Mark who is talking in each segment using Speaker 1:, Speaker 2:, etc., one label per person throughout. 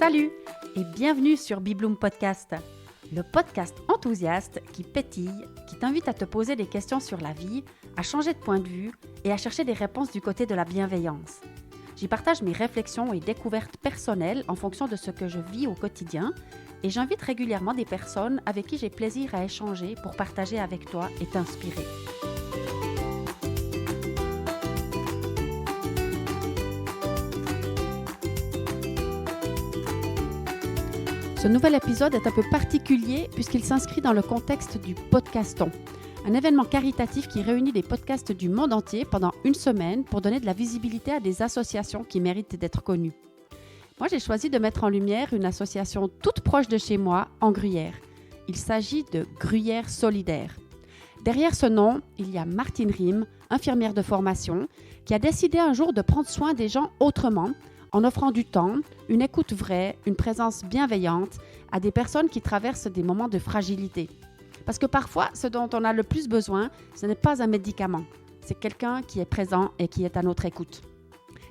Speaker 1: Salut et bienvenue sur Bibloom Podcast, le podcast enthousiaste qui pétille, qui t'invite à te poser des questions sur la vie, à changer de point de vue et à chercher des réponses du côté de la bienveillance. J'y partage mes réflexions et découvertes personnelles en fonction de ce que je vis au quotidien et j'invite régulièrement des personnes avec qui j'ai plaisir à échanger pour partager avec toi et t'inspirer. Ce nouvel épisode est un peu particulier puisqu'il s'inscrit dans le contexte du Podcaston, un événement caritatif qui réunit des podcasts du monde entier pendant une semaine pour donner de la visibilité à des associations qui méritent d'être connues. Moi, j'ai choisi de mettre en lumière une association toute proche de chez moi, en Gruyère. Il s'agit de Gruyère Solidaire. Derrière ce nom, il y a Martine Riem, infirmière de formation, qui a décidé un jour de prendre soin des gens autrement, en offrant du temps, une écoute vraie, une présence bienveillante à des personnes qui traversent des moments de fragilité. Parce que parfois, ce dont on a le plus besoin, ce n'est pas un médicament, c'est quelqu'un qui est présent et qui est à notre écoute.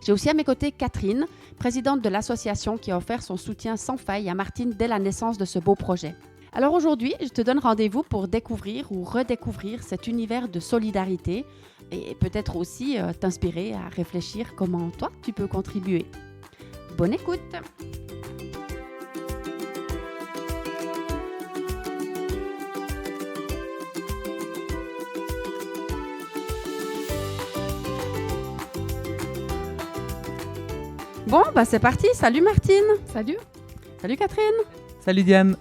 Speaker 1: J'ai aussi à mes côtés Catherine, présidente de l'association qui a offert son soutien sans faille à Martine dès la naissance de ce beau projet. Alors aujourd'hui, je te donne rendez-vous pour découvrir ou redécouvrir cet univers de solidarité et peut-être aussi t'inspirer à réfléchir comment toi tu peux contribuer. Bonne écoute! Bon, c'est parti. Salut Martine.
Speaker 2: Salut.
Speaker 1: Salut Catherine.
Speaker 3: Salut Diane.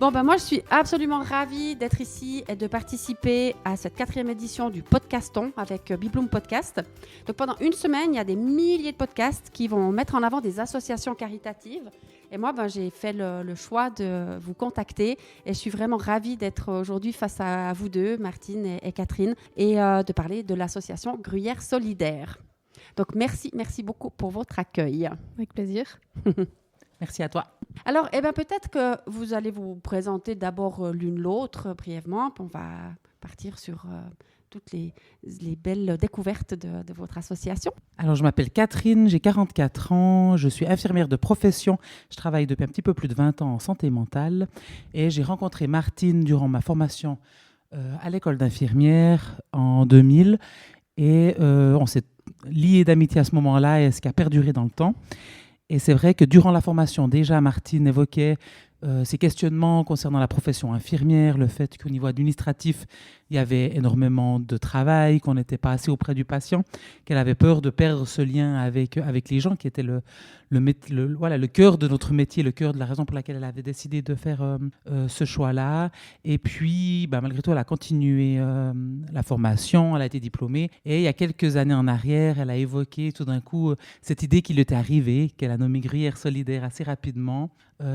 Speaker 1: Bon, moi je suis absolument ravie d'être ici et de participer à cette 4e édition du Podcaston avec Bibloom Podcast. Donc pendant une semaine, il y a des milliers de podcasts qui vont mettre en avant des associations caritatives. Et moi, j'ai fait le choix de vous contacter et je suis vraiment ravie d'être aujourd'hui face à vous deux, Martine et Catherine, et de parler de l'association Gruyère Solidaire. Donc merci beaucoup pour votre accueil.
Speaker 2: Avec plaisir.
Speaker 3: Merci à toi.
Speaker 1: Alors, peut-être que vous allez vous présenter d'abord l'une l'autre brièvement, puis on va partir sur toutes les belles découvertes de votre association.
Speaker 3: Alors, je m'appelle Catherine, j'ai 44 ans, je suis infirmière de profession. Je travaille depuis un petit peu plus de 20 ans en santé mentale et j'ai rencontré Martine durant ma formation à l'école d'infirmière en 2000 et on s'est liés d'amitié à ce moment-là et ce qui a perduré dans le temps. Et c'est vrai que durant la formation, déjà, Martine évoquait ses questionnements concernant la profession infirmière, le fait qu'au niveau administratif, il y avait énormément de travail, qu'on n'était pas assez auprès du patient, qu'elle avait peur de perdre ce lien avec les gens, qui était le cœur de notre métier, le cœur de la raison pour laquelle elle avait décidé de faire ce choix-là. Et puis, malgré tout, elle a continué la formation, elle a été diplômée. Et il y a quelques années en arrière, elle a évoqué tout d'un coup cette idée qui lui était arrivée, qu'elle a nommée Gruyère Solidaire assez rapidement,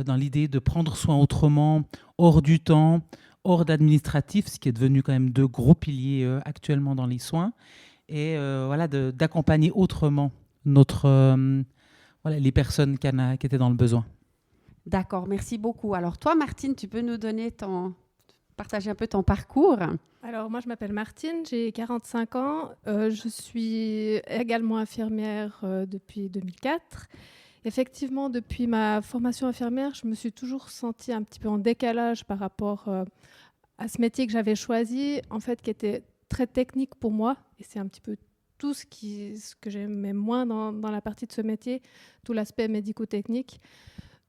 Speaker 3: dans l'idée de prendre soin autrement, hors du temps, hors d'administratif, ce qui est devenu quand même 2 gros piliers actuellement dans les soins, et d'accompagner autrement les personnes qui étaient dans le besoin.
Speaker 1: D'accord, merci beaucoup. Alors toi, Martine, tu peux nous partager un peu ton parcours?
Speaker 2: Alors moi, je m'appelle Martine, j'ai 45 ans, je suis également infirmière depuis 2004. Effectivement, depuis ma formation infirmière, je me suis toujours sentie un petit peu en décalage par rapport à ce métier que j'avais choisi, en fait, qui était très technique pour moi. Et c'est un petit peu tout ce que j'aimais moins dans la partie de ce métier, tout l'aspect médico-technique.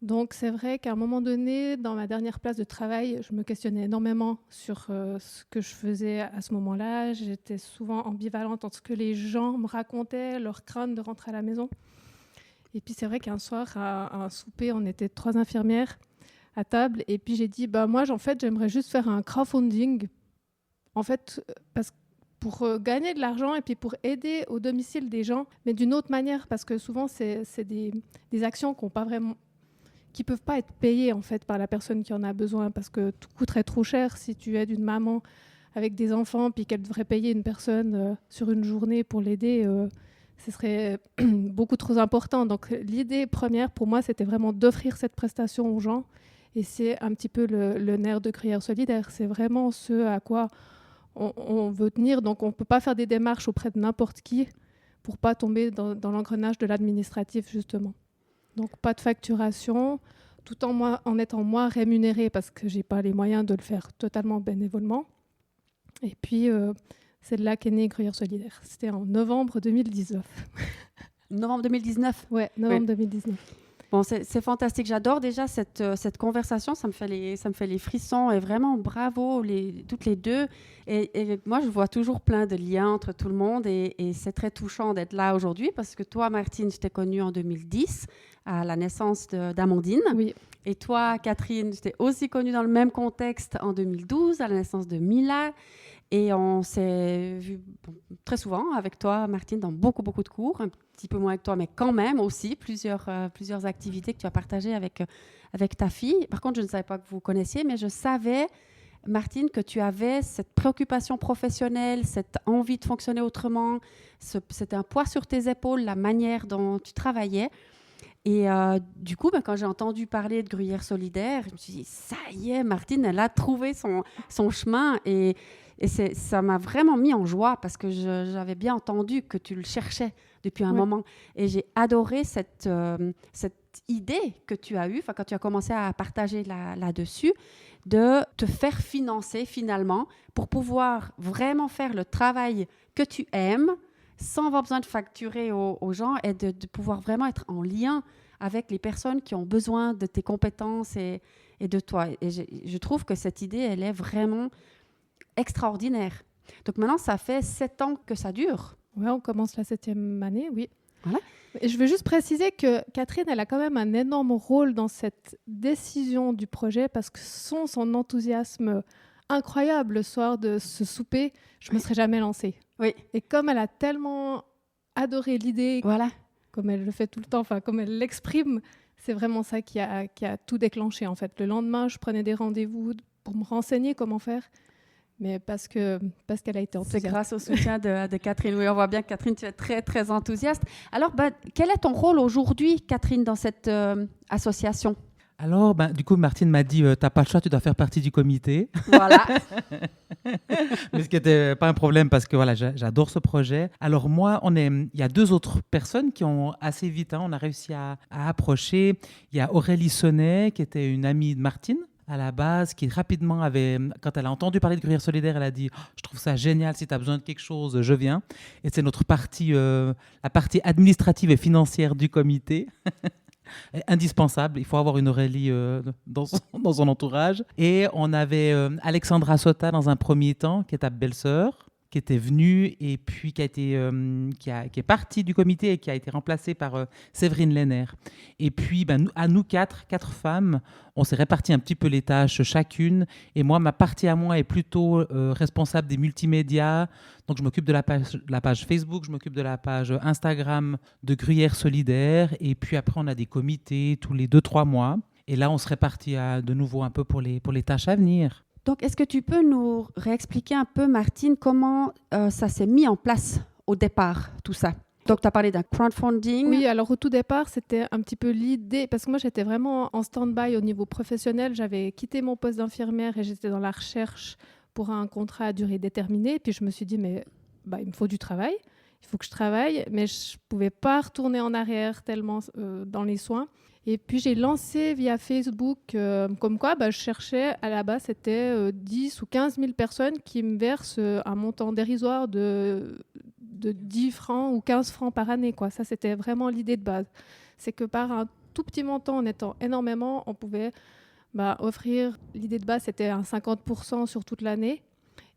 Speaker 2: Donc, c'est vrai qu'à un moment donné, dans ma dernière place de travail, je me questionnais énormément sur ce que je faisais à ce moment-là. J'étais souvent ambivalente entre ce que les gens me racontaient, leur crainte de rentrer à la maison. Et puis c'est vrai qu'un soir, à un souper, on était 3 infirmières à table. Et puis j'ai dit, moi, en fait, j'aimerais juste faire un crowdfunding. En fait, pour gagner de l'argent et puis pour aider au domicile des gens, mais d'une autre manière. Parce que souvent, c'est des actions qui peuvent pas être payées en fait, par la personne qui en a besoin. Parce que tout coûterait trop cher si tu aides une maman avec des enfants puis qu'elle devrait payer une personne sur une journée pour l'aider. Ce serait beaucoup trop important. Donc l'idée première pour moi, c'était vraiment d'offrir cette prestation aux gens. Et c'est un petit peu le nerf de Gruyère Solidaire. C'est vraiment ce à quoi on veut tenir. Donc on ne peut pas faire des démarches auprès de n'importe qui pour ne pas tomber dans l'engrenage de l'administratif, justement. Donc, pas de facturation, tout en étant moins rémunérée parce que je n'ai pas les moyens de le faire totalement bénévolement. Et puis, c'est de là qu'est né Gruyère Solidaire. C'était en novembre 2019.
Speaker 1: Novembre 2019.
Speaker 2: Ouais, novembre 2019.
Speaker 1: Bon, c'est fantastique. J'adore déjà cette conversation. Ça me fait les frissons. Et vraiment, bravo toutes les deux. Et moi, je vois toujours plein de liens entre tout le monde. Et c'est très touchant d'être là aujourd'hui parce que toi, Martine, je t'ai connue en 2010 à la naissance d'Amandine.
Speaker 2: Oui.
Speaker 1: Et toi, Catherine, je t'ai aussi connue dans le même contexte en 2012 à la naissance de Mila. Et on s'est vu très souvent avec toi, Martine, dans beaucoup de cours, un petit peu moins avec toi, mais quand même aussi plusieurs activités que tu as partagées avec ta fille. Par contre, je ne savais pas que vous vous connaissiez, mais je savais, Martine, que tu avais cette préoccupation professionnelle, cette envie de fonctionner autrement. C'était un poids sur tes épaules, la manière dont tu travaillais. Et du coup, quand j'ai entendu parler de Gruyère Solidaire, je me suis dit, ça y est, Martine, elle a trouvé son chemin. Et ça m'a vraiment mis en joie parce que j'avais bien entendu que tu le cherchais depuis un moment. Et j'ai adoré cette idée que tu as eue, quand tu as commencé à partager là-dessus, de te faire financer finalement pour pouvoir vraiment faire le travail que tu aimes sans avoir besoin de facturer aux gens et de pouvoir vraiment être en lien avec les personnes qui ont besoin de tes compétences et de toi. Et je trouve que cette idée, elle est vraiment extraordinaire. Donc maintenant, ça fait 7 ans que ça dure.
Speaker 2: Oui, on commence la 7e année, oui.
Speaker 1: Voilà.
Speaker 2: Et je veux juste préciser que Catherine, elle a quand même un énorme rôle dans cette décision du projet parce que son enthousiasme incroyable le soir de ce souper, je ne me serais jamais lancée.
Speaker 1: Oui.
Speaker 2: Et comme elle a tellement adoré l'idée, comme elle le fait tout le temps, comme elle l'exprime, c'est vraiment ça qui a tout déclenché en fait. Le lendemain, je prenais des rendez-vous pour me renseigner comment faire. Mais parce qu'elle a été enthousiaste.
Speaker 1: C'est grâce au soutien de Catherine. Oui, on voit bien que Catherine, tu es très, très enthousiaste. Alors, quel est ton rôle aujourd'hui, Catherine, dans cette association ?
Speaker 3: Alors, du coup, Martine m'a dit, t'as pas le choix, tu dois faire partie du comité.
Speaker 1: Voilà.
Speaker 3: Mais ce qui n'était pas un problème parce que voilà, j'adore ce projet. Alors moi, il y a 2 autres personnes qui ont assez vite, on a réussi à approcher. Il y a Aurélie Sonnet, qui était une amie de Martine à la base, qui rapidement quand elle a entendu parler de Gruyère Solidaire, elle a dit je trouve ça génial, si tu as besoin de quelque chose, je viens. Et c'est notre partie, la partie administrative et financière du comité. Indispensable, il faut avoir une Aurélie dans son entourage. Et on avait Alexandra Sota dans un premier temps, qui est ta belle-sœur, qui était venue et puis qui est partie du comité et qui a été remplacée par Séverine Lenner. Et puis, nous quatre femmes, on s'est réparti un petit peu les tâches chacune. Et moi, ma partie à moi est plutôt responsable des multimédias. Donc, je m'occupe de la page Facebook, je m'occupe de la page Instagram de Gruyère Solidaire. Et puis après, on a des comités tous les 2-3 mois. Et là, on se répartit de nouveau un peu pour les tâches à venir.
Speaker 1: Donc, est-ce que tu peux nous réexpliquer un peu, Martine, comment ça s'est mis en place au départ, tout ça ? Donc, tu as parlé d'un crowdfunding.
Speaker 2: Oui, alors au tout départ, c'était un petit peu l'idée, parce que moi, j'étais vraiment en stand-by au niveau professionnel. J'avais quitté mon poste d'infirmière et j'étais dans la recherche pour un contrat à durée déterminée. Puis je me suis dit, mais il me faut du travail, il faut que je travaille, mais je ne pouvais pas retourner en arrière tellement dans les soins. Et puis, j'ai lancé via Facebook, comme quoi je cherchais, à la base, c'était 10 ou 15 000 personnes qui me versent un montant dérisoire de 10 francs ou 15 francs par année, quoi. Ça, c'était vraiment l'idée de base. C'est que par un tout petit montant, en étant énormément, on pouvait offrir... L'idée de base, c'était un 50% sur toute l'année.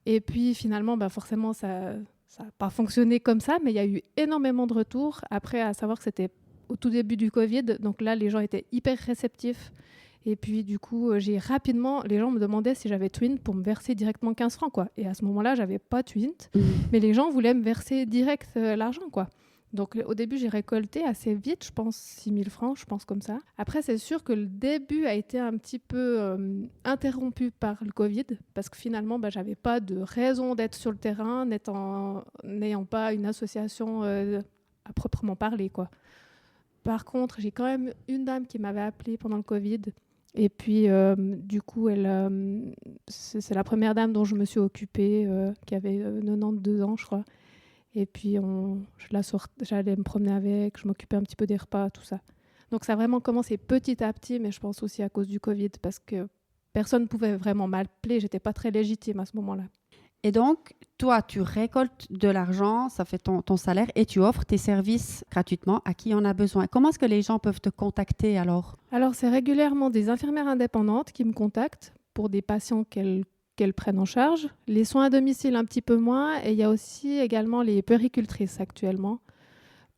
Speaker 2: Et puis, finalement, forcément, ça n'a pas fonctionné comme ça, mais il y a eu énormément de retours. Après, à savoir que c'était au tout début du Covid, donc là, les gens étaient hyper réceptifs. Et puis, du coup, les gens me demandaient si j'avais Twint pour me verser directement 15 francs, quoi. Et à ce moment-là, j'avais pas Twint, mais les gens voulaient me verser direct l'argent, quoi. Donc, au début, j'ai récolté assez vite, je pense 6 000 francs, je pense comme ça. Après, c'est sûr que le début a été un petit peu interrompu par le Covid, parce que finalement, j'avais pas de raison d'être sur le terrain, n'ayant pas une association à proprement parler, quoi. Par contre, j'ai quand même une dame qui m'avait appelée pendant le Covid. Et puis, du coup, c'est la première dame dont je me suis occupée, qui avait 92 ans, je crois. Et puis, j'allais me promener avec, je m'occupais un petit peu des repas, tout ça. Donc ça a vraiment commencé petit à petit, mais je pense aussi à cause du Covid, parce que personne ne pouvait vraiment m'appeler, j'étais pas très légitime à ce moment-là.
Speaker 1: Et donc, toi, tu récoltes de l'argent, ça fait ton salaire, et tu offres tes services gratuitement à qui en a besoin. Comment est-ce que les gens peuvent te contacter alors?
Speaker 2: Alors, c'est régulièrement des infirmières indépendantes qui me contactent pour des patients qu'elles prennent en charge. Les soins à domicile, un petit peu moins. Et il y a aussi également les puéricultrices actuellement.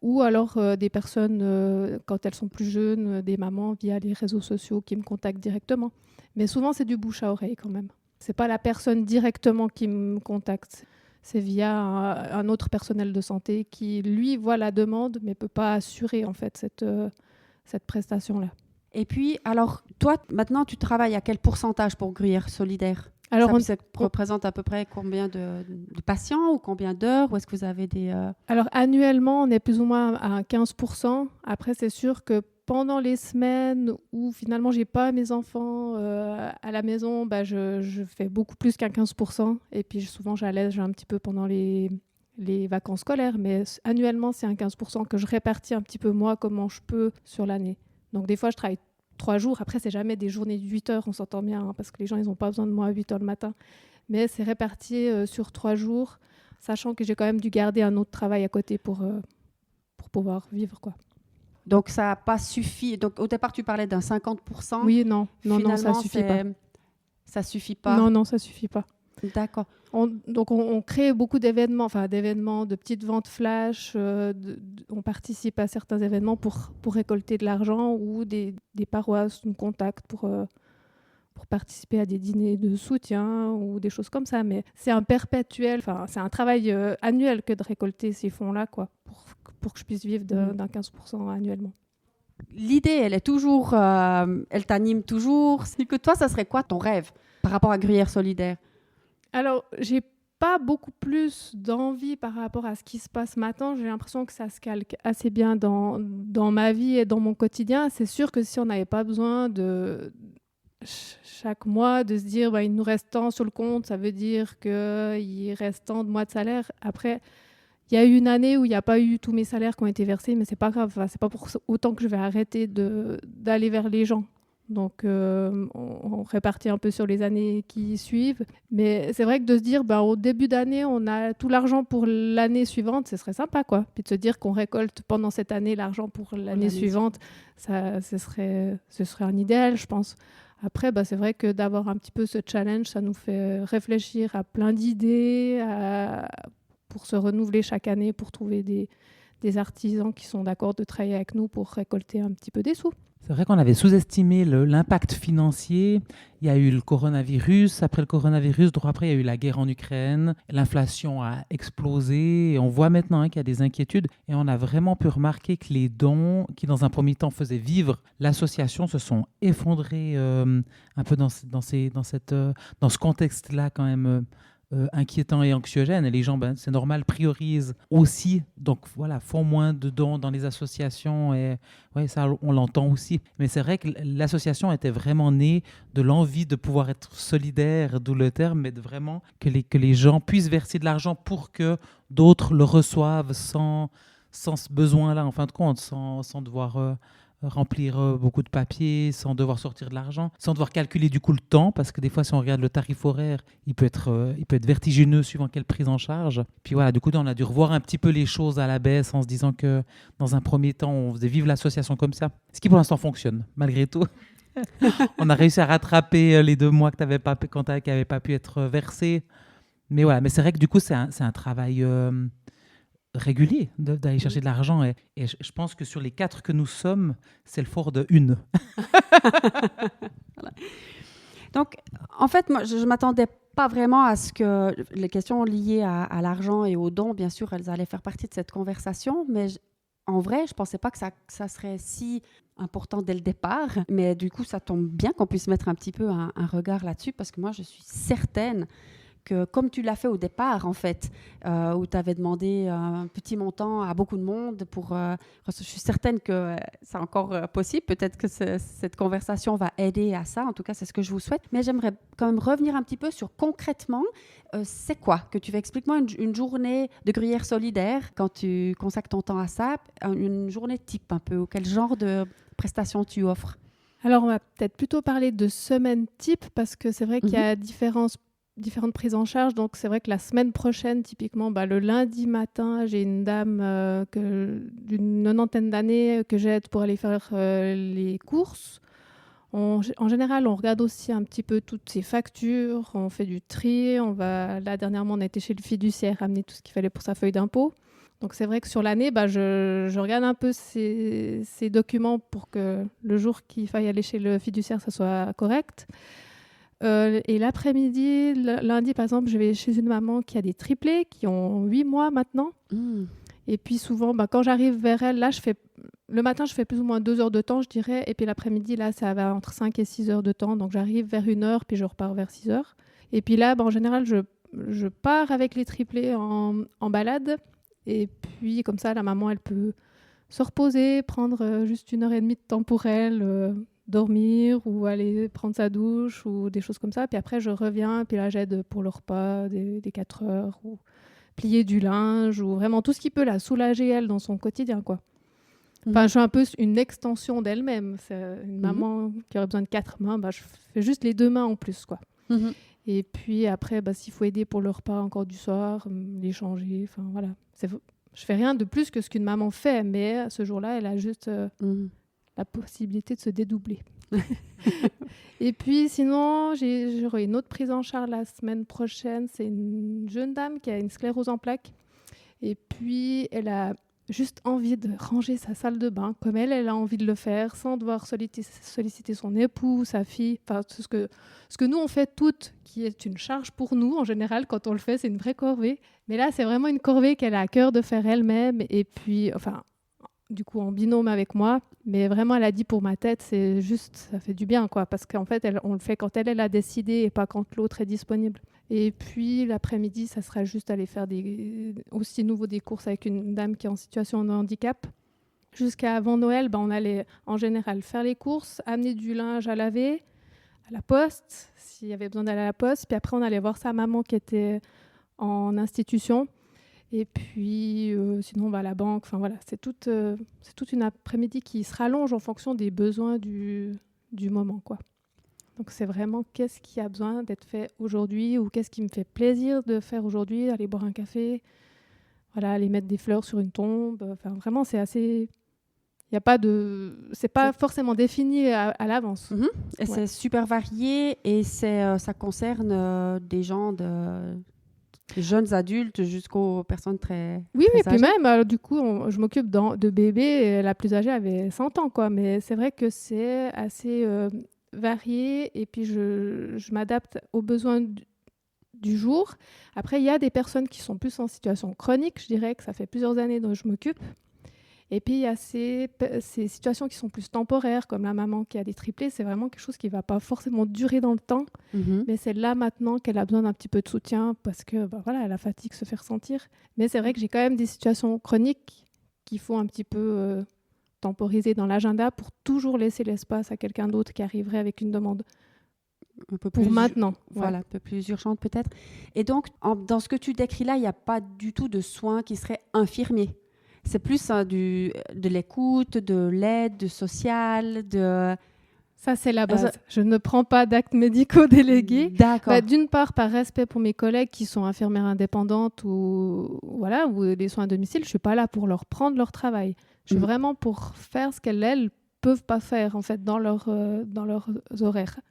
Speaker 2: Ou alors des personnes, quand elles sont plus jeunes, des mamans via les réseaux sociaux qui me contactent directement. Mais souvent, c'est du bouche à oreille quand même. C'est pas la personne directement qui me contacte. C'est via un autre personnel de santé qui, lui, voit la demande, mais peut pas assurer en fait cette prestation-là.
Speaker 1: Et puis, alors, toi, maintenant, tu travailles à quel pourcentage pour Gruyère Solidaire?
Speaker 2: Alors,
Speaker 1: ça représente à peu près combien de patients ou combien d'heures? Ou est-ce que vous avez des...
Speaker 2: Alors, annuellement, on est plus ou moins à 15%. Après, c'est sûr que pendant les semaines où finalement, j'ai pas mes enfants à la maison, je fais beaucoup plus qu'un 15%. Et puis, souvent, j'allège un petit peu pendant les vacances scolaires. Mais annuellement, c'est un 15% que je répartis un petit peu moi, comment je peux sur l'année. Donc, des fois, je travaille 3 jours. Après, c'est jamais des journées de 8 heures, on s'entend bien, hein, parce que les gens, ils n'ont pas besoin de moi à 8 heures le matin. Mais c'est réparti sur 3 jours, sachant que j'ai quand même dû garder un autre travail à côté pour pouvoir vivre, quoi.
Speaker 1: Donc, ça n'a pas suffi. Donc, au départ, tu parlais d'un 50%.
Speaker 2: Oui, non, ça suffit pas.
Speaker 1: Ça suffit pas.
Speaker 2: Non, ça suffit pas.
Speaker 1: D'accord.
Speaker 2: Donc, on crée beaucoup d'événements, de petites ventes flash. On participe à certains événements pour récolter de l'argent, ou des paroisses nous contactent pour participer à des dîners de soutien ou des choses comme ça. Mais c'est un perpétuel, c'est un travail annuel que de récolter ces fonds-là, quoi, pour que je puisse vivre d'un 15% annuellement.
Speaker 1: L'idée, elle est toujours, elle t'anime toujours. C'est que toi, ça serait quoi ton rêve par rapport à Gruyère Solidaire?
Speaker 2: Alors, j'ai pas beaucoup plus d'envie par rapport à ce qui se passe maintenant. J'ai l'impression que ça se calque assez bien dans ma vie et dans mon quotidien. C'est sûr que si on n'avait pas besoin de chaque mois de se dire il nous reste tant sur le compte, ça veut dire qu'il reste tant de mois de salaire. Après, il y a eu une année où il n'y a pas eu tous mes salaires qui ont été versés, mais c'est pas grave. C'est pas pour autant que je vais arrêter d'aller vers les gens. Donc, on répartit un peu sur les années qui suivent. Mais c'est vrai que de se dire, au début d'année, on a tout l'argent pour l'année suivante, ce serait sympa, quoi. Puis de se dire qu'on récolte pendant cette année l'argent pour l'année suivante, ce serait un idéal, je pense. Après, c'est vrai que d'avoir un petit peu ce challenge, ça nous fait réfléchir à plein d'idées, pour se renouveler chaque année, pour trouver des artisans qui sont d'accord de travailler avec nous pour récolter un petit peu des sous.
Speaker 3: C'est vrai qu'on avait sous-estimé l'impact financier. Il y a eu le coronavirus. Après le coronavirus, après, il y a eu la guerre en Ukraine. L'inflation a explosé. Et on voit maintenant qu'il y a des inquiétudes. Et on a vraiment pu remarquer que les dons, qui dans un premier temps faisaient vivre l'association, se sont effondrés un peu dans ce contexte-là quand même. Inquiétant et anxiogène, et les gens, c'est normal, priorisent aussi, donc voilà, font moins de dons dans les associations, et ouais, ça on l'entend aussi. Mais c'est vrai que l'association était vraiment née de l'envie de pouvoir être solidaire, d'où le terme, mais de vraiment que les gens puissent verser de l'argent pour que d'autres le reçoivent sans ce besoin-là, en fin de compte, sans devoir remplir beaucoup de papiers, sans devoir sortir de l'argent, sans devoir calculer du coup le temps, parce que des fois, si on regarde le tarif horaire, il peut être vertigineux suivant quelle prise en charge. Puis voilà, du coup, on a dû revoir un petit peu les choses à la baisse en se disant que dans un premier temps, on faisait vivre l'association comme ça, ce qui pour l'instant fonctionne, malgré tout. On a réussi à rattraper les 2 mois qui n'avaient pas pu être versés. Mais voilà, mais c'est vrai que du coup, c'est un travail régulier d'aller chercher de l'argent, et je pense que sur les 4 que nous sommes, c'est le fort de 1.
Speaker 1: Voilà. Donc, en fait, moi, je ne m'attendais pas vraiment à ce que les questions liées à l'argent et aux dons, bien sûr, elles allaient faire partie de cette conversation, mais en vrai, je ne pensais pas que ça serait si important dès le départ, mais du coup, ça tombe bien qu'on puisse mettre un petit peu un regard là-dessus, parce que moi, je suis certaine que, comme tu l'as fait au départ, en fait, où tu avais demandé un petit montant à beaucoup de monde, je suis certaine que c'est encore possible. Peut-être que cette conversation va aider à ça. En tout cas, c'est ce que je vous souhaite. Mais j'aimerais quand même revenir un petit peu sur concrètement, c'est quoi que tu veux? Explique-moi une journée de Gruyère Solidaire, quand tu consacres ton temps à ça, une journée type un peu, ou quel genre de prestations tu offres?
Speaker 2: Alors, on va peut-être plutôt parler de semaine type parce que c'est vrai qu'il y a différentes prises en charge. Donc, c'est vrai que la semaine prochaine, typiquement, le lundi matin, j'ai une dame d'une 90aine d'années que j'aide pour aller faire les courses. En général, on regarde aussi un petit peu toutes ses factures, on fait du tri. Là, dernièrement, on a été chez le fiduciaire, ramener tout ce qu'il fallait pour sa feuille d'impôt. Donc, c'est vrai que sur l'année, je regarde un peu ces documents pour que le jour qu'il faille aller chez le fiduciaire, ça soit correct. Et l'après-midi, lundi, par exemple, je vais chez une maman qui a des triplés, qui ont 8 mois maintenant. Et puis, souvent, quand j'arrive vers elle, là, le matin, je fais plus ou moins 2 heures de temps, je dirais. Et puis, l'après-midi, là, ça va entre 5 et 6 heures de temps. Donc, j'arrive vers 1 heure, puis je repars vers 6 heures. Et puis là, en général, je pars avec les triplés en balade. Et puis, comme ça, la maman, elle peut se reposer, prendre juste 1h30 de temps pour elle, dormir ou aller prendre sa douche ou des choses comme ça. Puis après, je reviens, puis là, j'aide pour le repas des 4 heures ou plier du linge ou vraiment tout ce qui peut la soulager, elle, dans son quotidien, quoi. Enfin, je suis un peu une extension d'elle-même. C'est une maman qui aurait besoin de 4 mains, je fais juste les 2 mains en plus, quoi. Et puis après, s'il faut aider pour le repas encore du soir, les changer, enfin voilà. Je fais rien de plus que ce qu'une maman fait, mais ce jour-là, elle a juste la possibilité de se dédoubler. Et puis sinon, j'aurai une autre prise en charge la semaine prochaine. C'est une jeune dame qui a une sclérose en plaques. Et puis, elle a juste envie de ranger sa salle de bain comme elle a envie de le faire, sans devoir solliciter son époux, sa fille. Enfin, ce que nous, on fait toutes, qui est une charge pour nous. En général, quand on le fait, c'est une vraie corvée. Mais là, c'est vraiment une corvée qu'elle a à cœur de faire elle-même. Et puis, du coup, en binôme avec moi. Mais vraiment, elle a dit pour ma tête, c'est juste, ça fait du bien, quoi. Parce qu'en fait, on le fait quand elle a décidé et pas quand l'autre est disponible. Et puis, l'après-midi, ça sera juste aller faire aussi nouveau des courses avec une dame qui est en situation de handicap. Jusqu'à avant Noël, on allait en général faire les courses, amener du linge à laver, à la poste, s'il y avait besoin d'aller à la poste. Puis après, on allait voir sa maman qui était en institution. Et puis, sinon, on va à la banque. Enfin, voilà, c'est toute une après-midi qui se rallonge en fonction des besoins du moment, quoi. Donc, c'est vraiment qu'est-ce qui a besoin d'être fait aujourd'hui ou qu'est-ce qui me fait plaisir de faire aujourd'hui, aller boire un café, voilà, aller mettre des fleurs sur une tombe. Enfin, vraiment, c'est assez... Il y a pas de... C'est pas forcément défini à l'avance.
Speaker 1: Et c'est super varié et ça concerne des gens des jeunes adultes jusqu'aux personnes très
Speaker 2: Oui,
Speaker 1: très
Speaker 2: puis même, du coup, je m'occupe de bébés. Et la plus âgée avait 100 ans, quoi. Mais c'est vrai que c'est assez varié. Et puis, je m'adapte aux besoins du jour. Après, il y a des personnes qui sont plus en situation chronique. Je dirais que ça fait plusieurs années dont je m'occupe. Et puis, il y a ces situations qui sont plus temporaires, comme la maman qui a des triplés. C'est vraiment quelque chose qui ne va pas forcément durer dans le temps. Mais c'est là, maintenant, qu'elle a besoin d'un petit peu de soutien parce que la fatigue se fait ressentir. Mais c'est vrai que j'ai quand même des situations chroniques qu'il faut un petit peu temporiser dans l'agenda pour toujours laisser l'espace à quelqu'un d'autre qui arriverait avec une demande.
Speaker 1: Un peu
Speaker 2: pour
Speaker 1: plus,
Speaker 2: maintenant.
Speaker 1: Voilà, un peu plus urgente peut-être. Et donc, dans ce que tu décris là, il n'y a pas du tout de soins qui seraient infirmiers. C'est plus de l'écoute, de l'aide, sociale, de...
Speaker 2: Ça, c'est la base. Je ne prends pas d'actes médicaux délégués.
Speaker 1: D'accord.
Speaker 2: D'une part, par respect pour mes collègues qui sont infirmières indépendantes ou des soins à domicile, je ne suis pas là pour leur prendre leur travail. Je suis vraiment pour faire ce qu'elles ne peuvent pas faire en fait, dans leurs horaires.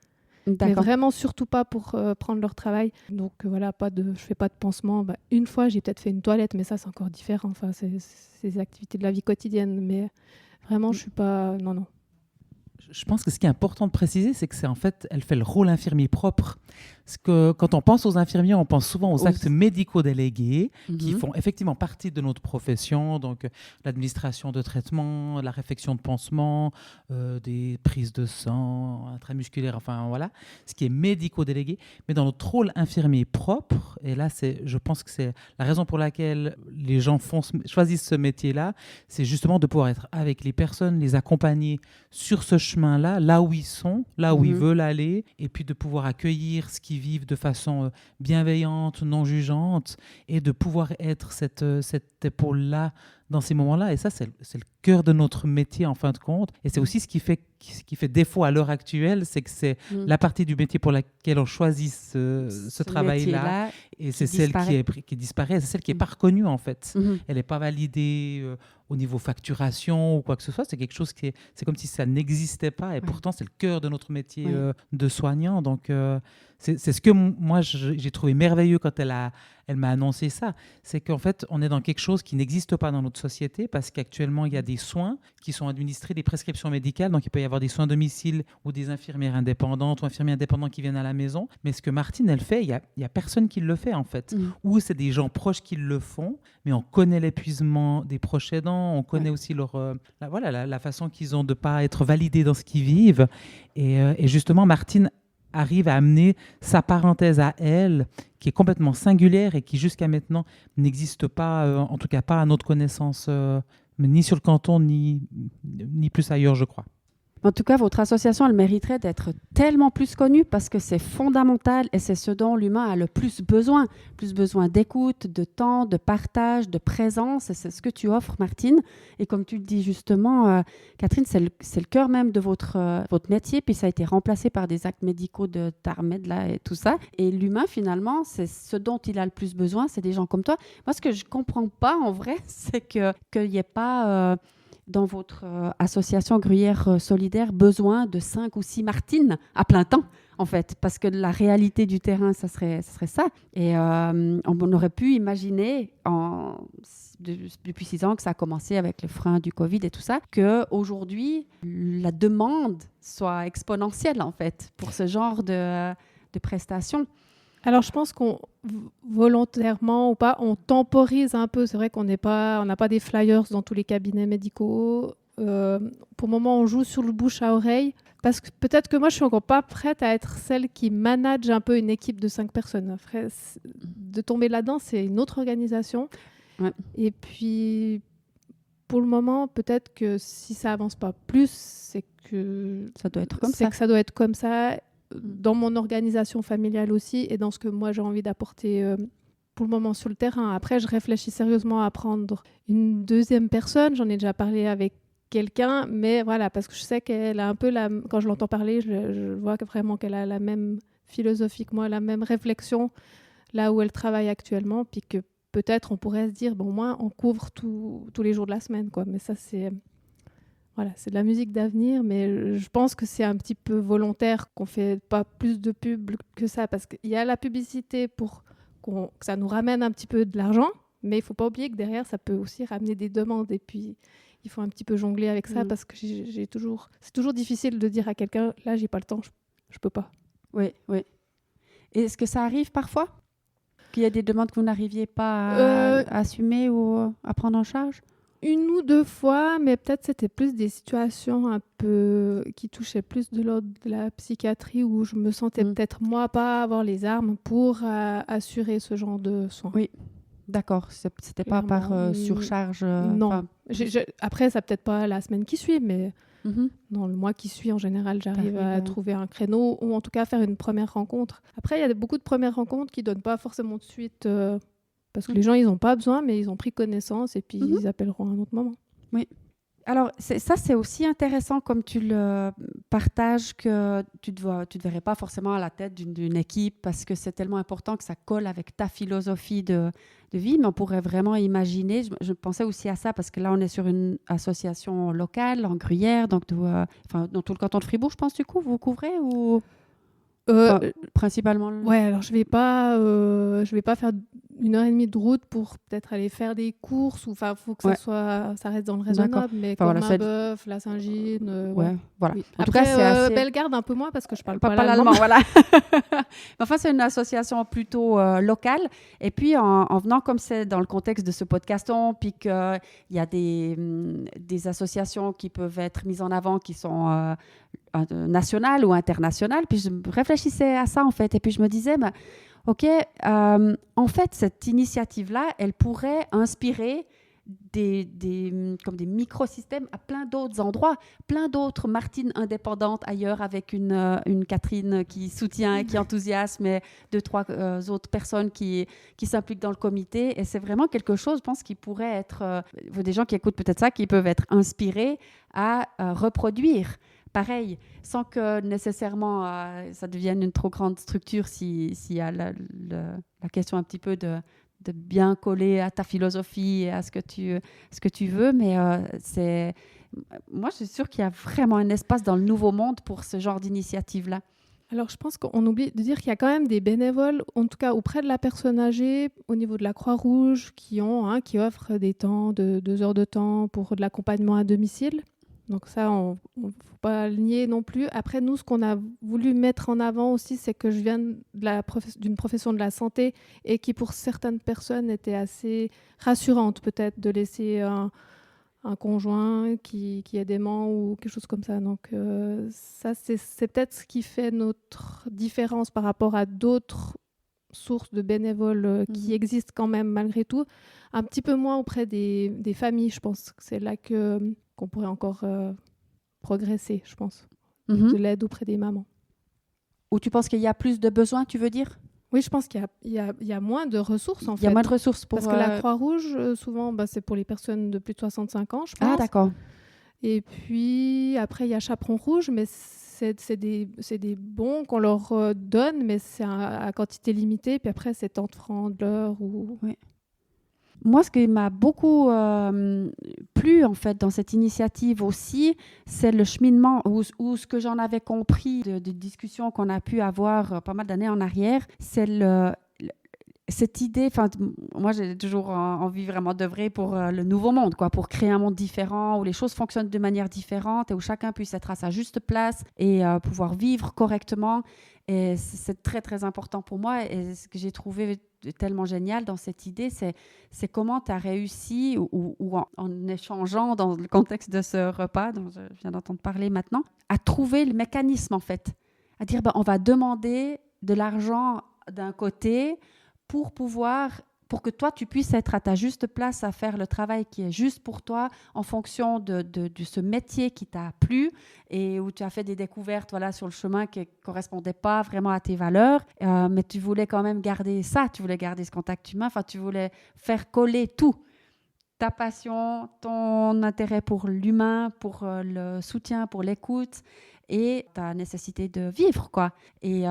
Speaker 2: Mais vraiment surtout pas pour prendre leur travail. Donc je fais pas de pansement. Une fois, j'ai peut-être fait une toilette, mais ça, c'est encore différent. Enfin, c'est des activités de la vie quotidienne. Mais vraiment, je suis pas... Non.
Speaker 3: Je pense que ce qui est important de préciser, c'est que elle fait le rôle infirmier propre. Parce que quand on pense aux infirmiers, on pense souvent aux actes médicaux délégués qui font effectivement partie de notre profession, donc l'administration de traitements, la réfection de pansements, des prises de sang intramusculaires, enfin voilà, ce qui est médico-délégué. Mais dans notre rôle infirmier propre, et là, je pense que c'est la raison pour laquelle les gens choisissent ce métier-là, c'est justement de pouvoir être avec les personnes, les accompagner sur ce chemin-là, là où ils sont, là où ils veulent aller, et puis de pouvoir accueillir ce qui qui vivent de façon bienveillante, non jugeante, et de pouvoir être cette épaule-là dans ces moments-là. Et ça, c'est le cœur de notre métier, en fin de compte. Et c'est aussi ce qui fait défaut à l'heure actuelle, c'est que c'est la partie du métier pour laquelle on choisit ce travail-là. Et c'est celle qui disparaît, c'est celle qui n'est pas reconnue, en fait. Elle n'est pas validée au niveau facturation ou quoi que ce soit. C'est quelque chose c'est comme si ça n'existait pas. Et pourtant, c'est le cœur de notre métier de soignant. Donc, c'est ce que moi, j'ai trouvé merveilleux quand elle m'a annoncé ça. C'est qu'en fait, on est dans quelque chose qui n'existe pas dans notre société parce qu'actuellement, il y a des soins qui sont administrés, des prescriptions médicales. Donc, il peut y avoir des soins à domicile ou des infirmières indépendantes ou infirmiers indépendants qui viennent à la maison. Mais ce que Martine, elle fait, il y a personne qui le fait, en fait. Ou c'est des gens proches qui le font, mais on connaît l'épuisement des proches aidants, on connaît aussi la façon qu'ils ont de ne pas être validés dans ce qu'ils vivent. Et justement, Martine arrive à amener sa parenthèse à elle, qui est complètement singulière et qui jusqu'à maintenant n'existe pas, en tout cas pas à notre connaissance, ni sur le canton, ni plus ailleurs, je crois.
Speaker 1: En tout cas, votre association, elle mériterait d'être tellement plus connue parce que c'est fondamental et c'est ce dont l'humain a le plus besoin. Plus besoin d'écoute, de temps, de partage, de présence. Et c'est ce que tu offres, Martine. Et comme tu le dis justement, Catherine, c'est le cœur même de votre métier. Puis ça a été remplacé par des actes médicaux de TARMED là, et tout ça. Et l'humain, finalement, c'est ce dont il a le plus besoin. C'est des gens comme toi. Moi, ce que je ne comprends pas, en vrai, c'est qu'il n'y ait pas... dans votre association Gruyère Solidaire, besoin de 5 ou 6 Martines à plein temps, en fait, parce que la réalité du terrain, ça serait ça. Et on aurait pu imaginer, depuis 6 ans que ça a commencé avec le frein du Covid et tout ça, qu'aujourd'hui, la demande soit exponentielle, en fait, pour ce genre de prestations.
Speaker 2: Alors, je pense qu'on, volontairement ou pas, on temporise un peu. C'est vrai qu'on n'a pas des flyers dans tous les cabinets médicaux. Pour le moment, on joue sur le bouche à oreille. Parce que peut-être que moi, je suis encore pas prête à être celle qui manage un peu une équipe de 5 personnes. Après, de tomber là-dedans, c'est une autre organisation. Ouais. Et puis, pour le moment, peut-être que si ça avance pas plus, c'est que
Speaker 1: ça doit être comme ça.
Speaker 2: Que ça doit être comme ça. Dans mon organisation familiale aussi et dans ce que moi j'ai envie d'apporter pour le moment sur le terrain. Après, je réfléchis sérieusement à prendre une deuxième personne. J'en ai déjà parlé avec quelqu'un, mais voilà, parce que je sais qu'elle a un peu quand je l'entends parler, je vois vraiment qu'elle a la même philosophie que moi, la même réflexion là où elle travaille actuellement, puis que peut-être on pourrait se dire, bon, au moins on couvre tous les jours de la semaine, quoi. Mais ça, c'est de la musique d'avenir, mais je pense que c'est un petit peu volontaire qu'on ne fait pas plus de pub que ça, parce qu'il y a la publicité pour que ça nous ramène un petit peu de l'argent, mais il ne faut pas oublier que derrière, ça peut aussi ramener des demandes, et puis il faut un petit peu jongler avec ça, parce que c'est toujours difficile de dire à quelqu'un, là, j'ai pas le temps, je ne peux pas.
Speaker 1: Oui. Et est-ce que ça arrive parfois qu'il y a des demandes que vous n'arriviez pas à assumer ou à prendre en charge ?
Speaker 2: 1 ou 2 fois, mais peut-être c'était plus des situations un peu qui touchaient plus de l'ordre de la psychiatrie où je me sentais peut-être moi pas avoir les armes pour assurer ce genre de soins.
Speaker 1: Oui, d'accord. C'était pas par surcharge.
Speaker 2: Non. Après, ça peut-être pas la semaine qui suit, mais dans le mois qui suit, en général, j'arrive à trouver un créneau ou en tout cas faire une première rencontre. Après, il y a beaucoup de premières rencontres qui donnent pas forcément de suite. Parce que les gens, ils n'ont pas besoin, mais ils ont pris connaissance et puis ils appelleront à un autre moment.
Speaker 1: Oui. Alors, c'est aussi intéressant comme tu le partages que tu ne verrais pas forcément à la tête d'une équipe parce que c'est tellement important que ça colle avec ta philosophie de vie, mais on pourrait vraiment imaginer, je pensais aussi à ça parce que là, on est sur une association locale en Gruyère, donc dans tout le canton de Fribourg, je pense, du coup, vous couvrez ou... principalement.
Speaker 2: Ouais, alors je vais pas faire 1h30 de route pour peut-être aller faire des courses ou enfin faut que ça reste dans le raisonnable, mais comme Mabeuf, la Saint-Gine,
Speaker 1: voilà.
Speaker 2: Oui.
Speaker 1: En
Speaker 2: Après,
Speaker 1: tout cas, c'est assez...
Speaker 2: Bellegarde un peu moins parce que je parle pas
Speaker 1: l'allemand, voilà. Enfin, c'est une association plutôt locale. Et puis, en venant comme c'est dans le contexte de ce podcaston, puis qu'il y a des associations qui peuvent être mises en avant, qui sont nationales ou internationales. Puis, je réfléchissais à ça, en fait. Et puis, je me disais, OK, en fait, cette initiative-là, elle pourrait inspirer comme des microsystèmes à plein d'autres endroits, plein d'autres Martines indépendantes ailleurs avec une Catherine qui soutient, qui enthousiasme, et 2-3 autres personnes qui s'impliquent dans le comité. Et c'est vraiment quelque chose, je pense, qui pourrait être... des gens qui écoutent peut-être ça, qui peuvent être inspirés à reproduire. Pareil, sans que nécessairement ça devienne une trop grande structure s'il y a la question un petit peu de bien coller à ta philosophie et à ce que tu veux. Mais moi, je suis sûre qu'il y a vraiment un espace dans le Nouveau Monde pour ce genre d'initiative-là.
Speaker 2: Alors, je pense qu'on oublie de dire qu'il y a quand même des bénévoles, en tout cas auprès de la personne âgée, au niveau de la Croix-Rouge, qui offrent des temps de 2 heures de temps pour de l'accompagnement à domicile. Donc ça, on ne faut pas le nier non plus. Après, nous, ce qu'on a voulu mettre en avant aussi, c'est que je viens d'une profession de la santé et qui, pour certaines personnes, était assez rassurante peut-être de laisser un conjoint qui est dément ou quelque chose comme ça. Donc ça, c'est peut-être ce qui fait notre différence par rapport à d'autres sources de bénévoles qui existent quand même malgré tout. Un petit peu moins auprès des familles, je pense que c'est là qu'on pourrait encore progresser, je pense, de l'aide auprès des mamans.
Speaker 1: Ou tu penses qu'il y a plus de besoins, tu veux dire ?
Speaker 2: Oui, je pense qu'il y a moins de ressources, en fait.
Speaker 1: Il y a moins de ressources pour...
Speaker 2: Parce que la Croix-Rouge, souvent, c'est pour les personnes de plus de 65 ans, je pense.
Speaker 1: Ah, d'accord.
Speaker 2: Et puis, après, il y a Chaperon Rouge, mais c'est des bons qu'on leur donne, mais c'est à quantité limitée. Puis après, c'est tant de francs de l'heure.
Speaker 1: Oui. Moi, ce qui m'a beaucoup plu en fait dans cette initiative aussi, c'est le cheminement ou ce que j'en avais compris de discussions qu'on a pu avoir pas mal d'années en arrière, c'est cette idée. Moi, j'ai toujours envie vraiment d'œuvrer pour le nouveau monde, pour créer un monde différent où les choses fonctionnent de manière différente et où chacun puisse être à sa juste place et pouvoir vivre correctement. Et c'est très, très important pour moi. Et ce que j'ai trouvé tellement génial dans cette idée, c'est comment tu as réussi, ou en échangeant dans le contexte de ce repas dont je viens d'entendre parler maintenant, à trouver le mécanisme, en fait. À dire, on va demander de l'argent d'un côté pour que toi, tu puisses être à ta juste place à faire le travail qui est juste pour toi en fonction de ce métier qui t'a plu et où tu as fait des découvertes sur le chemin qui ne correspondaient pas vraiment à tes valeurs. Mais tu voulais quand même garder ça, tu voulais garder ce contact humain, tu voulais faire coller tout. Ta passion, ton intérêt pour l'humain, pour le soutien, pour l'écoute et ta nécessité de vivre, Et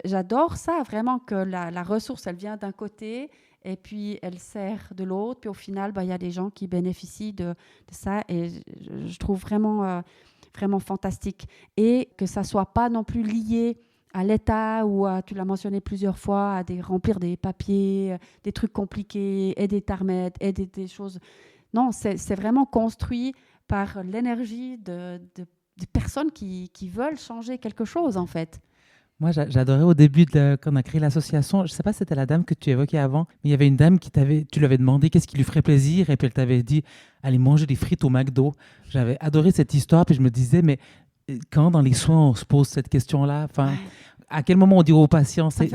Speaker 1: j'adore ça, vraiment, que la ressource, elle vient d'un côté et puis elle sert de l'autre. Puis au final, y a des gens qui bénéficient de ça et je trouve vraiment, vraiment fantastique. Et que ça ne soit pas non plus lié à l'État ou tu l'as mentionné plusieurs fois, à remplir des papiers, des trucs compliqués, aider Tarmet, aider des choses. Non, c'est vraiment construit par l'énergie de personnes qui veulent changer quelque chose, en fait.
Speaker 3: Moi, j'adorais au début, quand on a créé l'association, je ne sais pas si c'était la dame que tu évoquais avant, mais il y avait une dame tu lui avais demandé qu'est-ce qui lui ferait plaisir, et puis elle t'avait dit, allez manger des frites au McDo. J'avais adoré cette histoire, puis je me disais, mais quand dans les soins on se pose cette question-là, à quel moment on dit aux patients, c'est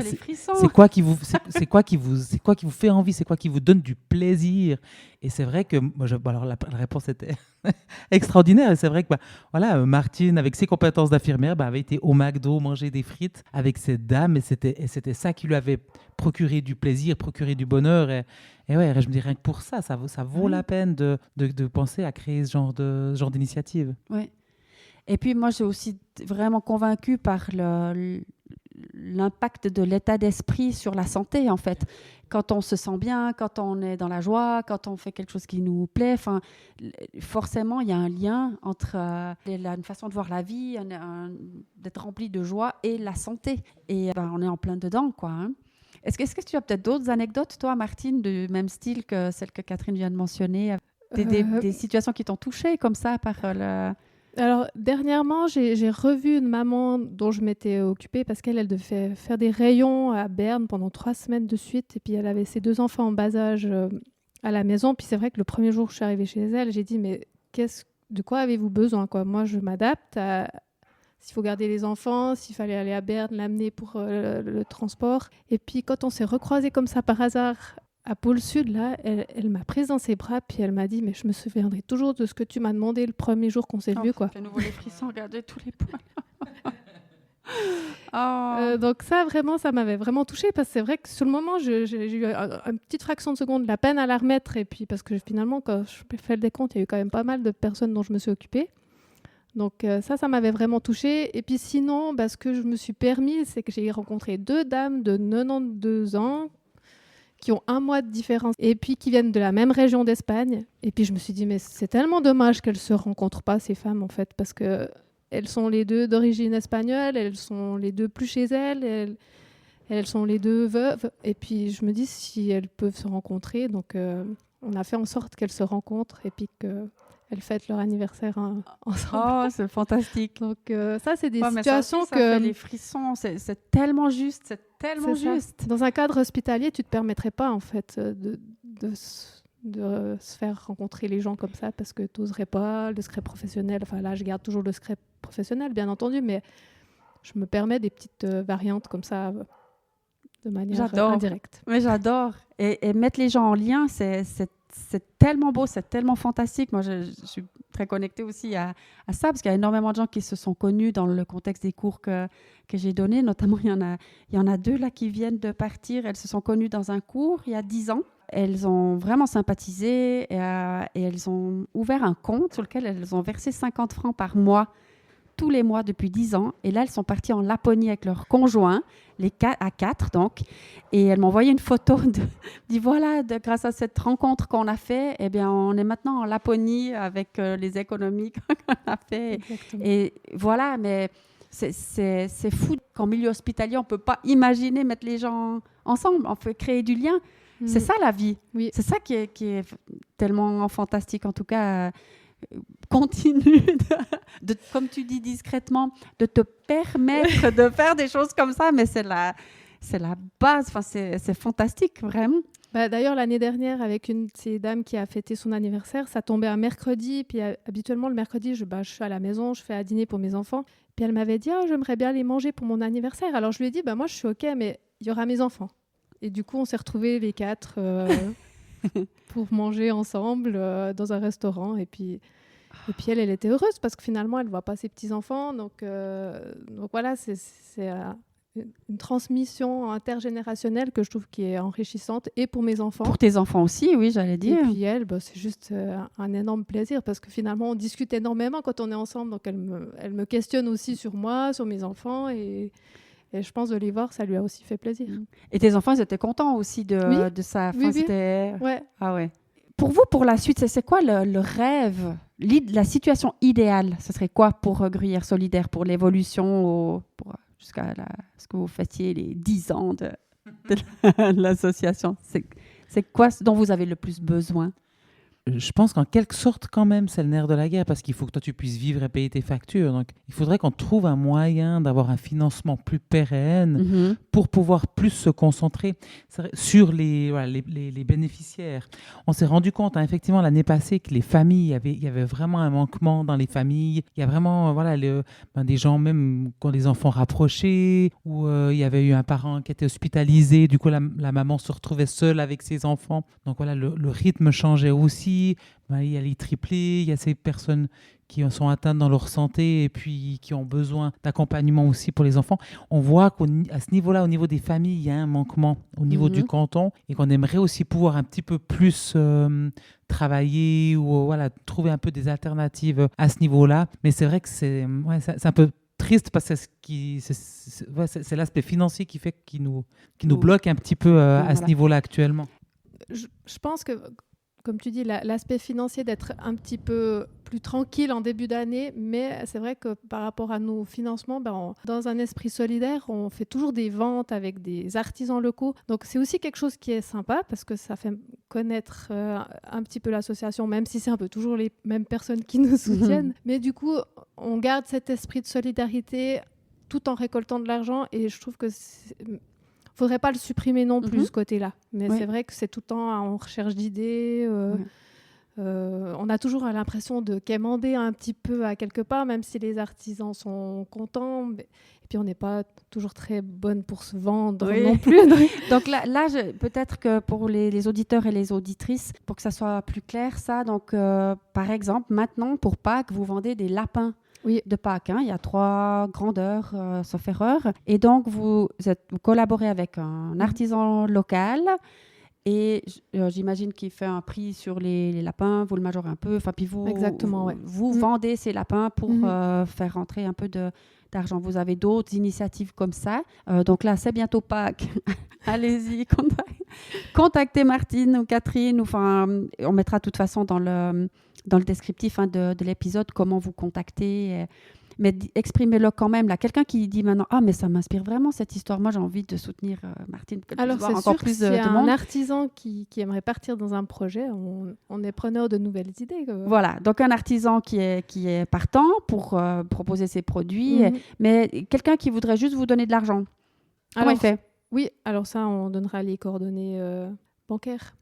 Speaker 3: quoi qui vous fait envie, c'est quoi qui vous donne du plaisir? Et c'est vrai que alors la réponse était extraordinaire. Et c'est vrai que Martine, avec ses compétences d'infirmière, avait été au McDo manger des frites avec cette dame, et c'était ça qui lui avait procuré du plaisir, procuré du bonheur. Et ouais, je me dis rien que pour ça vaut la peine de penser à créer ce genre d'initiative.
Speaker 1: Ouais. Et puis moi, je suis aussi vraiment convaincue par l'impact de l'état d'esprit sur la santé, en fait. Quand on se sent bien, quand on est dans la joie, quand on fait quelque chose qui nous plaît, forcément, il y a un lien entre une façon de voir la vie, d'être rempli de joie et la santé. Et on est en plein dedans, Est-ce que tu as peut-être d'autres anecdotes, toi, Martine, du même style que celle que Catherine vient de mentionner, des situations qui t'ont touchée comme ça par
Speaker 2: Alors, dernièrement, j'ai revu une maman dont je m'étais occupée parce qu'elle devait faire des rayons à Berne pendant 3 semaines de suite. Et puis, elle avait ses 2 enfants en bas âge à la maison. Puis, c'est vrai que le premier jour où je suis arrivée chez elle, j'ai dit, mais de quoi avez-vous besoin, Moi, je m'adapte s'il faut garder les enfants, s'il fallait aller à Berne, l'amener pour le transport. Et puis, quand on s'est recroisés comme ça par hasard à Pôle Sud, là, elle m'a prise dans ses bras, puis elle m'a dit, mais je me souviendrai toujours de ce que tu m'as demandé le premier jour qu'on s'est vus, quoi.
Speaker 1: À nouveau les frissons, regardez tous les points.
Speaker 2: Donc ça, vraiment, ça m'avait vraiment touchée, parce que c'est vrai que sur le moment, j'ai eu une petite fraction de seconde, la peine à la remettre, et puis parce que finalement, quand je fais le décompte, il y a eu quand même pas mal de personnes dont je me suis occupée. Donc ça m'avait vraiment touchée. Et puis sinon, ce que je me suis permis, c'est que j'ai rencontré 2 dames de 92 ans qui ont 1 mois de différence et puis qui viennent de la même région d'Espagne. Et puis je me suis dit, mais c'est tellement dommage qu'elles ne se rencontrent pas, ces femmes, en fait, parce qu'elles sont les 2 d'origine espagnole, elles sont les 2 plus chez elles, elles sont les 2 veuves. Et puis je me dis, si elles peuvent se rencontrer, donc on a fait en sorte qu'elles se rencontrent et puis qu'elles fêtent leur anniversaire ensemble.
Speaker 1: C'est fantastique.
Speaker 2: Donc ça, c'est des
Speaker 1: mais
Speaker 2: situations
Speaker 1: ça fait les frissons, c'est tellement juste, c'est tellement juste.
Speaker 2: Dans un cadre hospitalier, tu ne te permettrais pas, en fait, de se faire rencontrer les gens comme ça, parce que tu n'oserais pas, le secret professionnel. Enfin là, je garde toujours le secret professionnel, bien entendu, mais je me permets des petites variantes comme ça, de manière indirecte.
Speaker 1: Mais j'adore. Et mettre les gens en lien, c'est tellement beau, c'est tellement fantastique. Moi, je suis très connectée aussi à ça, parce qu'il y a énormément de gens qui se sont connus dans le contexte des cours que j'ai donnés. Notamment, il y en a 2 là qui viennent de partir. Elles se sont connues dans un cours il y a 10 ans. Elles ont vraiment sympathisé et elles ont ouvert un compte sur lequel elles ont versé 50 francs par mois, tous les mois depuis 10 ans. Et là, elles sont parties en Laponie avec leurs conjoints, à 4 donc. Et elles m'ont envoyé une photo, dit voilà, grâce à cette rencontre qu'on a fait, eh bien, on est maintenant en Laponie avec les économies qu'on a fait.
Speaker 2: Exactement.
Speaker 1: Et voilà, mais c'est fou qu'en milieu hospitalier, on ne peut pas imaginer mettre les gens ensemble, on peut créer du lien. C'est ça la vie.
Speaker 2: Oui.
Speaker 1: C'est ça qui est tellement fantastique. En tout cas, continue, comme tu dis discrètement, de te permettre de faire des choses comme ça. Mais c'est la base. Enfin, c'est fantastique, vraiment.
Speaker 2: D'ailleurs, l'année dernière, avec une de ces dames qui a fêté son anniversaire, ça tombait un mercredi. Puis habituellement, le mercredi, je suis à la maison, je fais à dîner pour mes enfants. Puis elle m'avait dit, j'aimerais bien les manger pour mon anniversaire. Alors je lui ai dit, moi je suis OK, mais il y aura mes enfants. Et du coup, on s'est retrouvés les 4 pour manger ensemble dans un restaurant. Et puis elle était heureuse parce que finalement, elle ne voit pas ses petits-enfants. Donc voilà, c'est une transmission intergénérationnelle que je trouve qui est enrichissante, et pour mes enfants.
Speaker 1: Pour tes enfants aussi, oui, j'allais dire.
Speaker 2: Et puis elle, c'est juste un énorme plaisir, parce que finalement, on discute énormément quand on est ensemble. Donc elle me questionne aussi sur moi, sur mes enfants, et je pense de les voir, ça lui a aussi fait plaisir.
Speaker 1: Et tes enfants, ils étaient contents aussi de ça. Enfin,
Speaker 2: oui.
Speaker 1: Ouais. Ah ouais. Pour vous, pour la suite, c'est quoi le rêve, la situation idéale? Ce serait quoi pour Gruyère Solidaire, pour l'évolution, jusqu'à ce que vous fassiez les 10 ans de l'association? C'est quoi ce dont vous avez le plus besoin?
Speaker 3: Je pense qu'en quelque sorte, quand même, c'est le nerf de la guerre, parce qu'il faut que toi, tu puisses vivre et payer tes factures. Donc, il faudrait qu'on trouve un moyen d'avoir un financement plus pérenne pour pouvoir plus se concentrer sur les bénéficiaires. On s'est rendu compte, effectivement, l'année passée, que les familles, il y avait vraiment un manquement dans les familles. Il y a vraiment des gens même qui ont des enfants rapprochés, où il y avait eu un parent qui était hospitalisé. Du coup, la maman se retrouvait seule avec ses enfants. Donc, voilà, le rythme changeait aussi. Il y a les triplés, il y a ces personnes qui sont atteintes dans leur santé et puis qui ont besoin d'accompagnement aussi pour les enfants. On voit qu'à ce niveau-là, au niveau des familles, il y a un manquement au niveau du canton, et qu'on aimerait aussi pouvoir un petit peu plus travailler ou trouver un peu des alternatives à ce niveau-là. Mais c'est vrai que c'est un peu triste, parce que c'est l'aspect financier qui nous bloque un petit peu à ce niveau-là actuellement.
Speaker 2: Je pense que, comme tu dis, l'aspect financier, d'être un petit peu plus tranquille en début d'année, mais c'est vrai que par rapport à nos financements, dans un esprit solidaire, on fait toujours des ventes avec des artisans locaux. Donc c'est aussi quelque chose qui est sympa, parce que ça fait connaître un petit peu l'association, même si c'est un peu toujours les mêmes personnes qui nous soutiennent. Mais du coup, on garde cet esprit de solidarité tout en récoltant de l'argent, et je trouve que faudrait pas le supprimer non plus, ce côté-là. Mais c'est vrai que c'est tout le temps en recherche d'idées. On a toujours l'impression de quémander un petit peu à quelque part, même si les artisans sont contents. Et puis, on n'est pas toujours très bonne pour se vendre non plus.
Speaker 1: Donc là peut-être que pour les auditeurs et les auditrices, pour que ça soit plus clair, ça, donc par exemple, maintenant, pour Pâques, vous vendez des lapins.
Speaker 2: Oui.
Speaker 1: De Pâques. Il y a 3 grandeurs, sauf erreur. Et donc, vous collaborez avec un artisan local. Et j'imagine qu'il fait un prix sur les lapins, vous le majorez un peu. Puis vous vendez ces lapins pour faire rentrer un peu d'argent. Vous avez d'autres initiatives comme ça. Donc là, c'est bientôt Pâques. Allez-y, contactez Martine ou Catherine. On mettra de toute façon dans le descriptif de l'épisode comment vous contacter. Mais exprimez-le quand même. Là, quelqu'un qui dit maintenant, mais ça m'inspire vraiment cette histoire. Moi, j'ai envie de soutenir Martine.
Speaker 2: Alors, c'est encore sûr plus s'il y a un artisan qui aimerait partir dans un projet, on est preneur de nouvelles idées.
Speaker 1: Voilà. Donc, un artisan qui est partant pour proposer ses produits, mais quelqu'un qui voudrait juste vous donner de l'argent. Comment il fait ?
Speaker 2: Oui, alors ça, on donnera les coordonnées bancaires.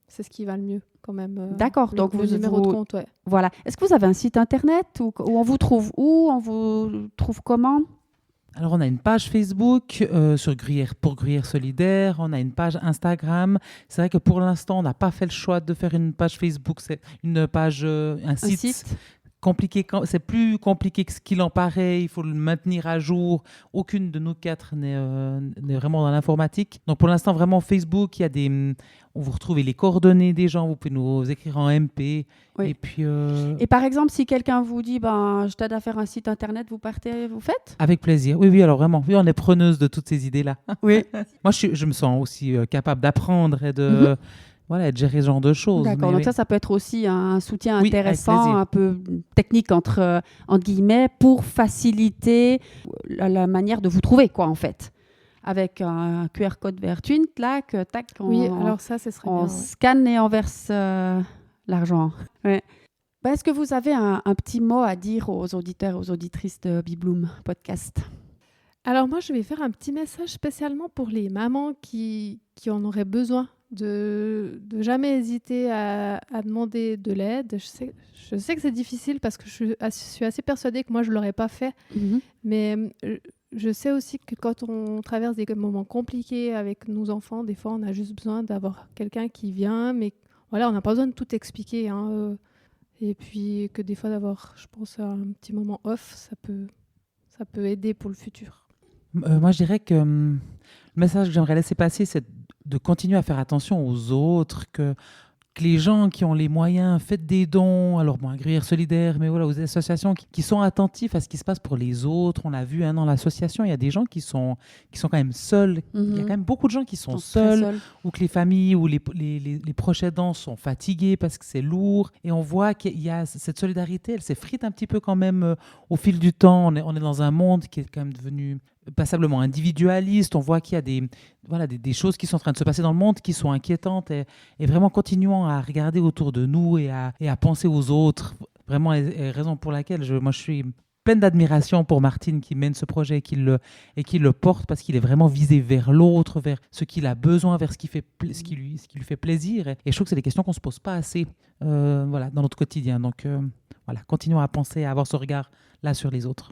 Speaker 2: C'est ce qui va le mieux quand même.
Speaker 1: D'accord. Donc,
Speaker 2: le numéro de compte, ouais.
Speaker 1: Voilà. Est-ce que vous avez un site internet où on vous trouve où ? On vous trouve comment ?
Speaker 3: Alors, on a une page Facebook pour Gruyère Solidaire. On a une page Instagram. C'est vrai que pour l'instant, on n'a pas fait le choix de faire une page Facebook. C'est une page, un site compliqué. C'est plus compliqué que ce qu'il en paraît. Il faut le maintenir à jour. Aucune de nous 4 n'est vraiment dans l'informatique. Donc, pour l'instant, vraiment, Facebook, on vous retrouve les coordonnées des gens. Vous pouvez nous écrire en MP.
Speaker 1: Oui.
Speaker 3: Et puis.
Speaker 1: Et par exemple, si quelqu'un vous dit, je t'aide à faire un site internet, vous faites ?
Speaker 3: Avec plaisir. Oui, alors vraiment. Oui, on est preneuse de toutes ces idées-là.
Speaker 1: Oui.
Speaker 3: Moi, je me sens aussi capable d'apprendre et de de gérer ce genre de choses.
Speaker 1: D'accord. Donc ça peut être aussi un soutien intéressant, un peu technique entre guillemets, pour faciliter la manière de vous trouver, quoi, en fait. Avec un QR code vers Twint, là,
Speaker 2: alors ça, ce serait bien.
Speaker 1: On scanne et on verse l'argent. Ouais. Est-ce que vous avez un petit mot à dire aux auditeurs et aux auditrices de Bibloom Podcast ?
Speaker 2: Alors moi, je vais faire un petit message spécialement pour les mamans qui en auraient besoin, de jamais hésiter à demander de l'aide. Je sais que c'est difficile parce que je suis assez persuadée que moi, je ne l'aurais pas fait. Mais je sais aussi que quand on traverse des moments compliqués avec nos enfants, des fois, on a juste besoin d'avoir quelqu'un qui vient. Mais voilà, on n'a pas besoin de tout expliquer. Et puis que des fois, d'avoir, je pense, un petit moment off, ça peut aider pour le futur.
Speaker 3: Moi, je dirais que le message que j'aimerais laisser passer, c'est de continuer à faire attention aux autres, que les gens qui ont les moyens, faites des dons, alors à Gruyère Solidaire, mais voilà, aux associations qui sont attentifs à ce qui se passe pour les autres. On l'a vu dans l'association, il y a des gens qui sont quand même seuls. Il y a quand même beaucoup de gens qui sont seuls, ou que les familles ou les proches aidants sont fatigués parce que c'est lourd. Et on voit qu'il y a cette solidarité, elle s'effrite un petit peu quand même au fil du temps. On est dans un monde qui est quand même devenu passablement individualiste. On voit qu'il y a des choses qui sont en train de se passer dans le monde qui sont inquiétantes, et vraiment continuons à regarder autour de nous et à penser aux autres. Vraiment, raison pour laquelle je suis pleine d'admiration pour Martine qui mène ce projet et qui le porte, parce qu'il est vraiment visé vers l'autre, vers ce qu'il a besoin, vers ce qui lui fait plaisir. Et je trouve que c'est des questions qu'on ne se pose pas assez dans notre quotidien. Donc continuons à penser, à avoir ce regard là sur les autres.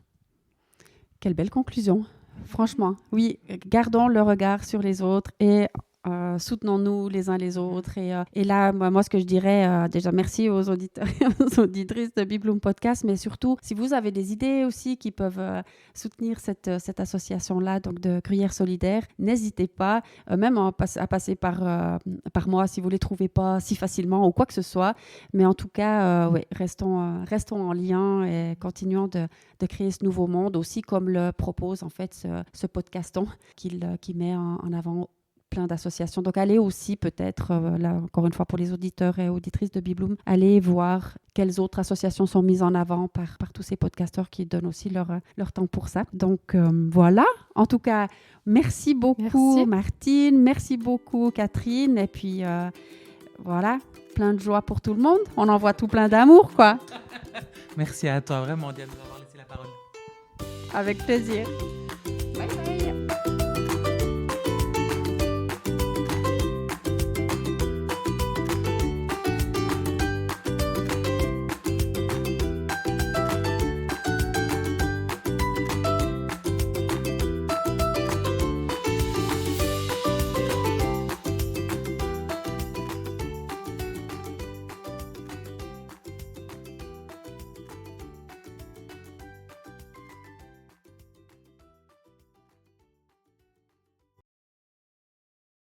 Speaker 1: Quelle belle conclusion. Franchement, oui, gardons le regard sur les autres et soutenons-nous les uns les autres. Et là, moi, ce que je dirais, déjà, merci aux auditeurs et aux auditrices de Bibloom Podcast, mais surtout, si vous avez des idées aussi qui peuvent soutenir cette association-là, donc de Gruyère Solidaire, n'hésitez pas, même à passer par moi si vous ne les trouvez pas si facilement ou quoi que ce soit. Mais en tout cas, restons en lien et continuons de créer ce nouveau monde, aussi comme le propose en fait ce podcaston qui met en avant plein d'associations. Donc, allez aussi peut-être, là encore une fois pour les auditeurs et auditrices de Bibloom, allez voir quelles autres associations sont mises en avant par tous ces podcasteurs qui donnent aussi leur temps pour ça. Donc, voilà. En tout cas, merci beaucoup Martine, merci beaucoup Catherine. Et puis, voilà, plein de joie pour tout le monde. On envoie tout plein d'amour, quoi.
Speaker 3: Merci à toi, vraiment, Diane, de nous avoir laissé la parole.
Speaker 1: Avec plaisir.